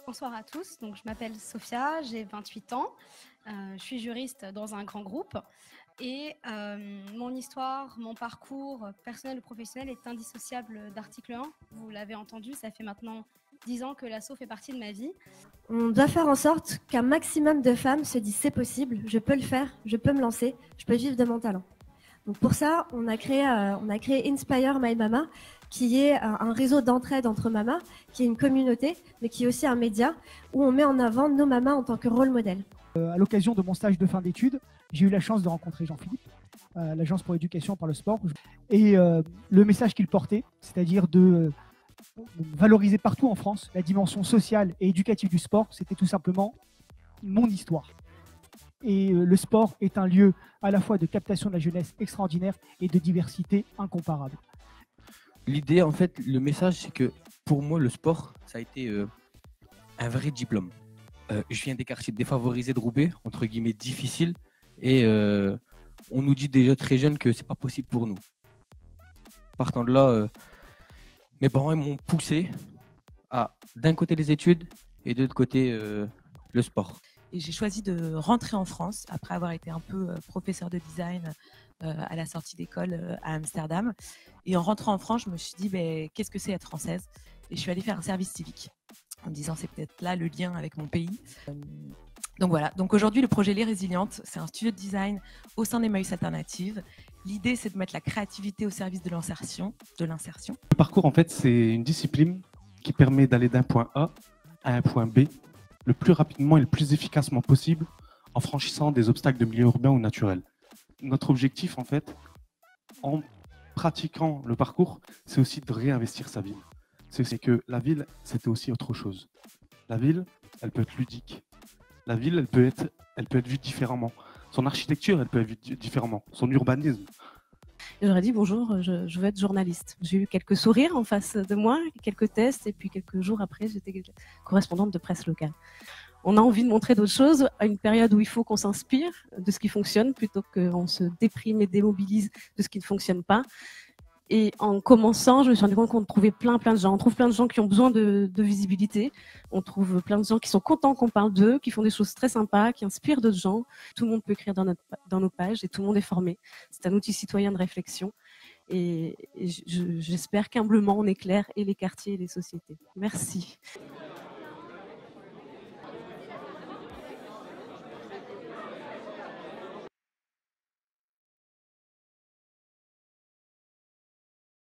Bonsoir à tous, donc je m'appelle Sophia, j'ai 28 ans, je suis juriste dans un grand groupe et mon histoire, mon parcours personnel et professionnel est indissociable d'article 1. Vous l'avez entendu, ça fait maintenant 10 ans que l'asso fait partie de ma vie. On doit faire en sorte qu'un maximum de femmes se disent c'est possible, je peux le faire, je peux me lancer, je peux vivre de mon talent. Donc pour ça, on a créé Inspire My Mama, qui est un réseau d'entraide entre mamas, qui est une communauté, mais qui est aussi un média où on met en avant nos mamas en tant que rôle modèle. À l'occasion de mon stage de fin d'études, j'ai eu la chance de rencontrer Jean-Philippe, l'Agence pour l'éducation par le sport. Et le message qu'il portait, c'est-à-dire de valoriser partout en France la dimension sociale et éducative du sport, c'était tout simplement mon histoire. Et le sport est un lieu à la fois de captation de la jeunesse extraordinaire et de diversité incomparable. L'idée, en fait, le message, c'est que pour moi, le sport, ça a été un vrai diplôme. Je viens des quartiers défavorisés de Roubaix, entre guillemets difficiles, et on nous dit déjà très jeune que c'est pas possible pour nous. Partant de là, mes parents ils m'ont poussé à d'un côté les études et de l'autre côté le sport. Et j'ai choisi de rentrer en France après avoir été un peu professeur de design à la sortie d'école à Amsterdam. Et en rentrant en France, je me suis dit qu'est-ce que c'est être française? Et je suis allée faire un service civique en me disant c'est peut-être là le lien avec mon pays. Donc voilà, donc aujourd'hui le projet Les Résilientes, c'est un studio de design au sein d'Emmaüs Alternative. L'idée c'est de mettre la créativité au service de l'insertion. Le parcours en fait c'est une discipline qui permet d'aller d'un point A à un point B le plus rapidement et le plus efficacement possible en franchissant des obstacles de milieu urbain ou naturel. Notre objectif en fait, en pratiquant le parcours, c'est aussi de réinvestir sa ville. C'est que la ville, c'était aussi autre chose. La ville, elle peut être ludique. La ville, elle peut être vue différemment. Son architecture, elle peut être vue différemment. Son urbanisme. J'aurais dit bonjour, je veux être journaliste. J'ai eu quelques sourires en face de moi, quelques tests, et puis quelques jours après, j'étais correspondante de presse locale. On a envie de montrer d'autres choses à une période où il faut qu'on s'inspire de ce qui fonctionne plutôt qu'on se déprime et démobilise de ce qui ne fonctionne pas. Et en commençant, je me suis rendu compte qu'on trouvait plein de gens. On trouve plein de gens qui ont besoin de visibilité. On trouve plein de gens qui sont contents qu'on parle d'eux, qui font des choses très sympas, qui inspirent d'autres gens. Tout le monde peut écrire dans nos pages et tout le monde est formé. C'est un outil citoyen de réflexion. Et j'espère qu'humblement on éclaire et les quartiers et les sociétés. Merci.